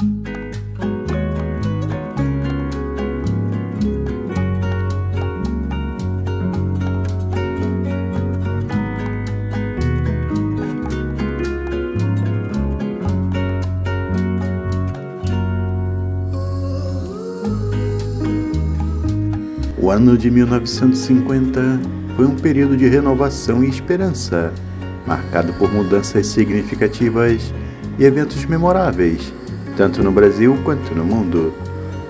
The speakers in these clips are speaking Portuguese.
O ano de 1950 foi um período de renovação e esperança, marcado por mudanças significativas e eventos memoráveis, tanto no Brasil quanto no mundo.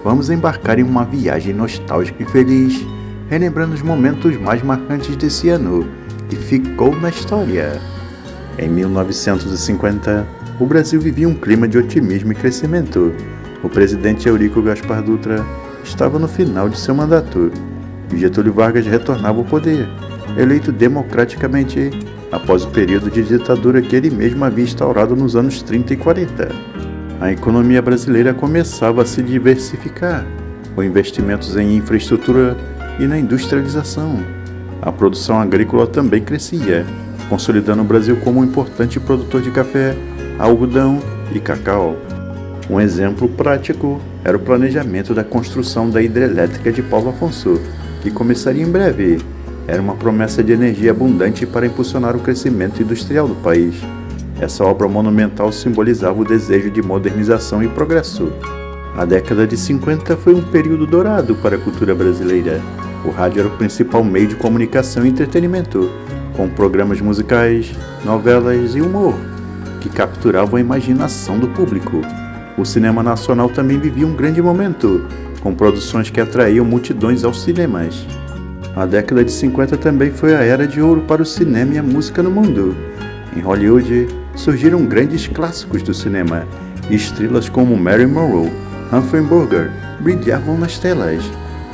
Vamos embarcar em uma viagem nostálgica e feliz, relembrando os momentos mais marcantes desse ano que ficou na história. Em 1950, o Brasil vivia um clima de otimismo e crescimento. O presidente Eurico Gaspar Dutra estava no final de seu mandato e Getúlio Vargas retornava ao poder, eleito democraticamente após o período de ditadura que ele mesmo havia instaurado nos anos 30 e 40. A economia brasileira começava a se diversificar, com investimentos em infraestrutura e na industrialização. A produção agrícola também crescia, consolidando o Brasil como um importante produtor de café, algodão e cacau. Um exemplo prático era o planejamento da construção da hidrelétrica de Paulo Afonso, que começaria em breve. Era uma promessa de energia abundante para impulsionar o crescimento industrial do país. Essa obra monumental simbolizava o desejo de modernização e progresso. A década de 50 foi um período dourado para a cultura brasileira. O rádio era o principal meio de comunicação e entretenimento, com programas musicais, novelas e humor, que capturavam a imaginação do público. O cinema nacional também vivia um grande momento, com produções que atraíam multidões aos cinemas. A década de 50 também foi a era de ouro para o cinema e a música no mundo. Em Hollywood, surgiram grandes clássicos do cinema, e estrelas como Marilyn Monroe, Humphrey Bogart brilhavam nas telas.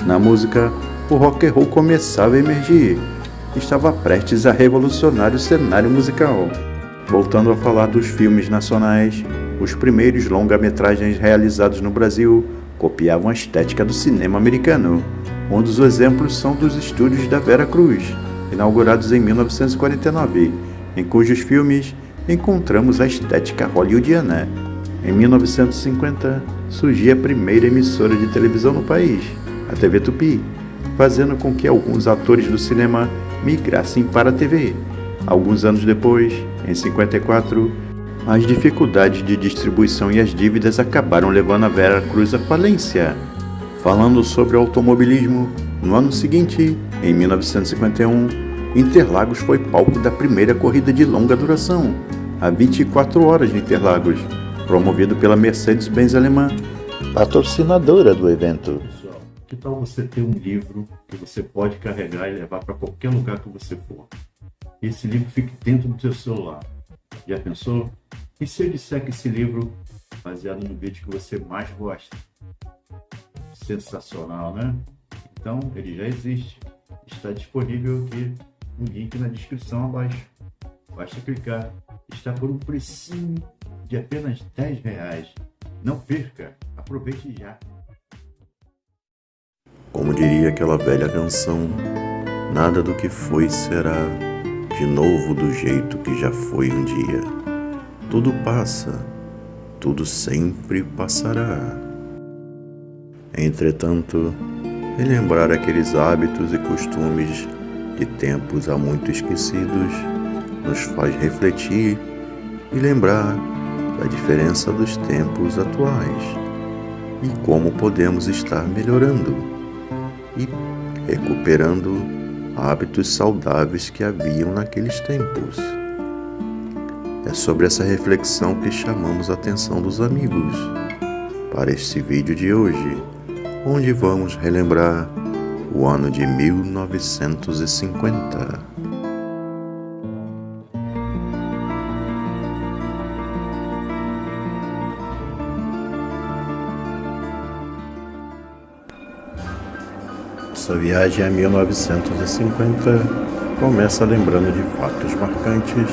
Na música, o rock and roll começava a emergir. Estava prestes a revolucionar o cenário musical. Voltando a falar dos filmes nacionais, os primeiros longa-metragens realizados no Brasil copiavam a estética do cinema americano. Um dos exemplos são dos estúdios da Vera Cruz, inaugurados em 1949, em cujos filmes encontramos a estética hollywoodiana. Em 1950, surgia a primeira emissora de televisão no país, a TV Tupi, fazendo com que alguns atores do cinema migrassem para a TV. Alguns anos depois, em 54, as dificuldades de distribuição e as dívidas acabaram levando a Vera Cruz à falência. Falando sobre o automobilismo, no ano seguinte, em 1951, Interlagos foi palco da primeira corrida de longa duração, a 24 horas de Interlagos, promovido pela Mercedes-Benz alemã, patrocinadora do evento. Pessoal, que tal você ter um livro que você pode carregar e levar para qualquer lugar que você for? Esse livro fique dentro do seu celular. Já pensou? E se eu disser que esse livro, baseado no vídeo que você mais gosta? Sensacional, né? Então, ele já existe. Está disponível aqui no link na descrição abaixo. Basta clicar. Está por um precinho de apenas R$10. Não perca. Aproveite já. Como diria aquela velha canção, nada do que foi será de novo do jeito que já foi um dia. Tudo passa, tudo sempre passará. Entretanto, relembrar aqueles hábitos e costumes de tempos há muito esquecidos nos faz refletir e lembrar da diferença dos tempos atuais e como podemos estar melhorando e recuperando hábitos saudáveis que haviam naqueles tempos. É sobre essa reflexão que chamamos a atenção dos amigos para este vídeo de hoje, onde vamos relembrar o ano de 1950. Essa viagem a 1950 começa lembrando de fatos marcantes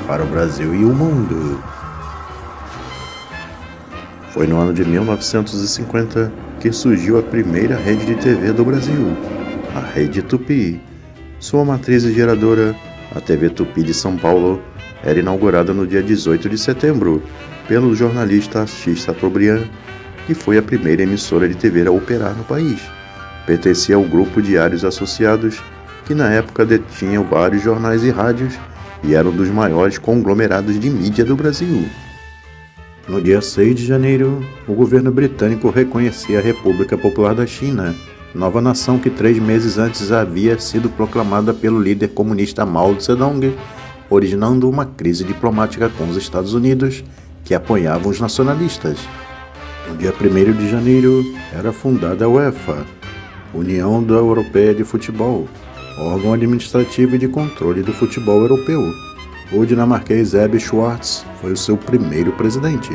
para o Brasil e o mundo. Foi no ano de 1950 que surgiu a primeira rede de TV do Brasil, a Rede Tupi. Sua matriz e geradora, a TV Tupi de São Paulo, era inaugurada no dia 18 de setembro pelo jornalista Assis Chateaubriand, que foi a primeira emissora de TV a operar no país. Pertencia ao grupo Diários Associados, que na época detinha vários jornais e rádios e era um dos maiores conglomerados de mídia do Brasil. No dia 6 de janeiro, o governo britânico reconhecia a República Popular da China, nova nação que 3 meses antes havia sido proclamada pelo líder comunista Mao Zedong, originando uma crise diplomática com os Estados Unidos, que apoiavam os nacionalistas. No dia 1º de janeiro, era fundada a UEFA, União da Europeia de Futebol, órgão administrativo e de controle do futebol europeu. O dinamarquês Ebbe Schwartz foi o seu primeiro presidente.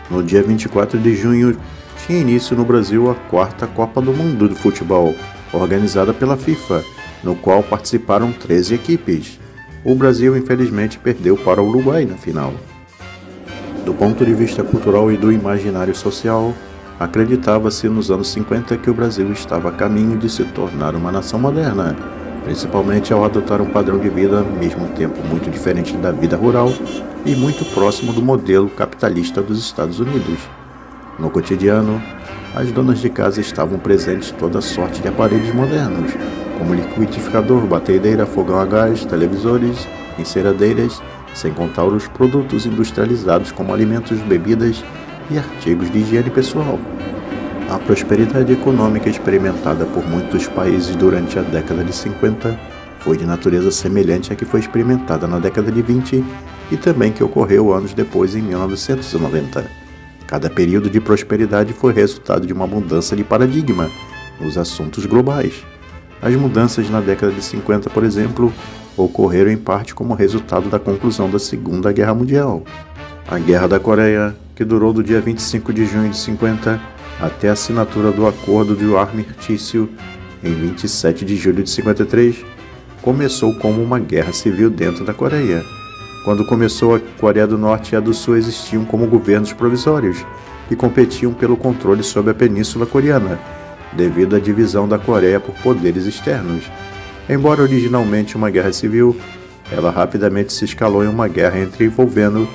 No dia 24 de junho, tinha início no Brasil a 4ª Copa do Mundo de Futebol, organizada pela FIFA, no qual participaram 13 equipes. O Brasil, infelizmente, perdeu para o Uruguai na final. Do ponto de vista cultural e do imaginário social, acreditava-se nos anos 50 que o Brasil estava a caminho de se tornar uma nação moderna, principalmente ao adotar um padrão de vida, ao mesmo tempo muito diferente da vida rural e muito próximo do modelo capitalista dos Estados Unidos. No cotidiano, as donas de casa estavam presentes toda sorte de aparelhos modernos, como liquidificador, batedeira, fogão a gás, televisores, enceradeiras, sem contar os produtos industrializados como alimentos, bebidas e artigos de higiene pessoal. A prosperidade econômica experimentada por muitos países durante a década de 50 foi de natureza semelhante à que foi experimentada na década de 20 e também que ocorreu anos depois em 1990. Cada período de prosperidade foi resultado de uma mudança de paradigma nos assuntos globais. As mudanças na década de 50, por exemplo, ocorreram em parte como resultado da conclusão da Segunda Guerra Mundial. A Guerra da Coreia, que durou do dia 25 de junho de 50 até a assinatura do Acordo de Armistício em 27 de julho de 53, começou como uma guerra civil dentro da Coreia. Quando começou, a Coreia do Norte e a do Sul existiam como governos provisórios e competiam pelo controle sobre a Península Coreana, devido à divisão da Coreia por poderes externos. Embora originalmente uma guerra civil, ela rapidamente se escalou em uma guerra envolvendo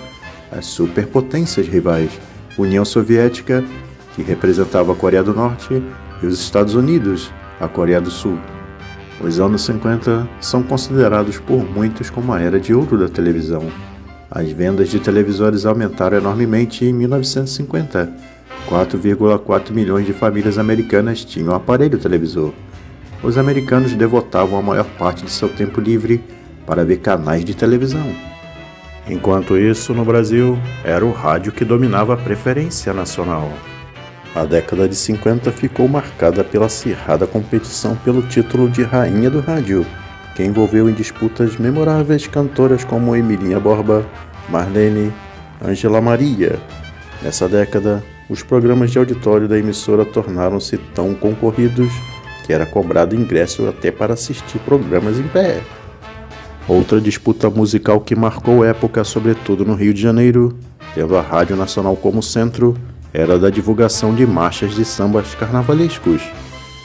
as superpotências rivais, União Soviética, que representava a Coreia do Norte, e os Estados Unidos, a Coreia do Sul. Os anos 50 são considerados por muitos como a era de ouro da televisão. As vendas de televisores aumentaram enormemente em 1950. 4,4 milhões de famílias americanas tinham aparelho televisor. Os americanos devotavam a maior parte de seu tempo livre para ver canais de televisão. Enquanto isso, no Brasil, era o rádio que dominava a preferência nacional. A década de 50 ficou marcada pela acirrada competição pelo título de Rainha do Rádio, que envolveu em disputas memoráveis cantoras como Emilinha Borba, Marlene, Ângela Maria. Nessa década, os programas de auditório da emissora tornaram-se tão concorridos que era cobrado ingresso até para assistir programas em pé. Outra disputa musical que marcou época, sobretudo no Rio de Janeiro, tendo a Rádio Nacional como centro, era da divulgação de marchas de sambas carnavalescos,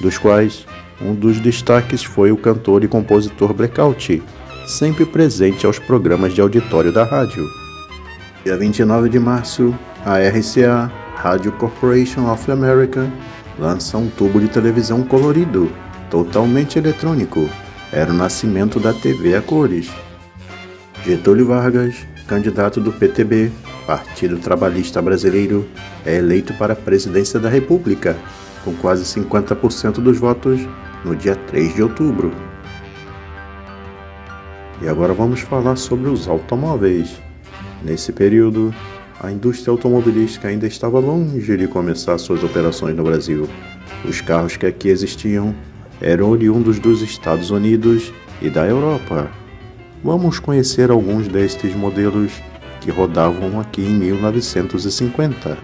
dos quais um dos destaques foi o cantor e compositor Blackout, sempre presente aos programas de auditório da rádio. Dia 29 de março, a RCA, Radio Corporation of America, lança um tubo de televisão colorido, totalmente eletrônico. Era o nascimento da TV a cores. Getúlio Vargas, candidato do PTB, Partido Trabalhista Brasileiro, é eleito para a presidência da República, com quase 50% dos votos, no dia 3 de outubro. E agora vamos falar sobre os automóveis. Nesse período, a indústria automobilística ainda estava longe de começar suas operações no Brasil. Os carros que aqui existiam eram oriundos dos Estados Unidos e da Europa. Vamos conhecer alguns destes modelos que rodavam aqui em 1950.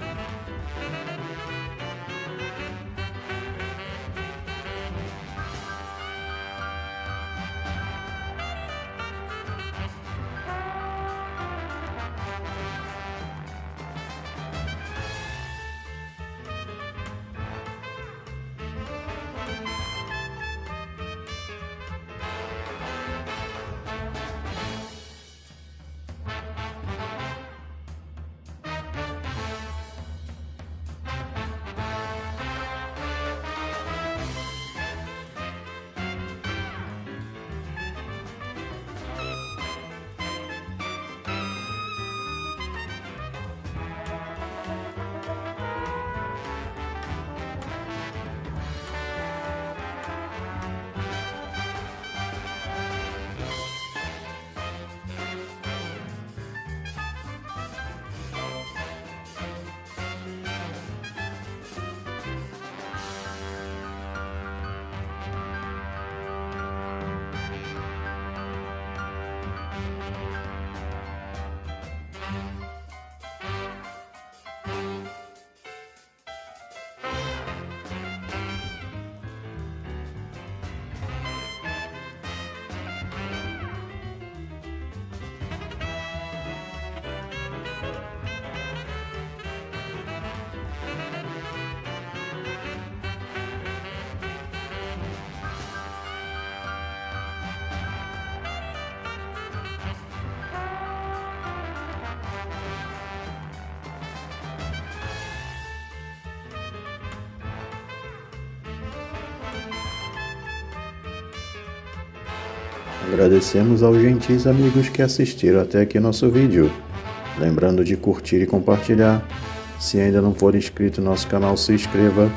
Agradecemos aos gentis amigos que assistiram até aqui nosso vídeo. Lembrando de curtir e compartilhar. Se ainda não for inscrito no nosso canal, se inscreva.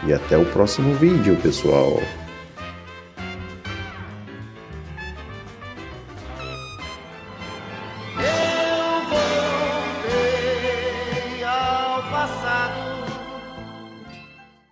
E até o próximo vídeo, pessoal.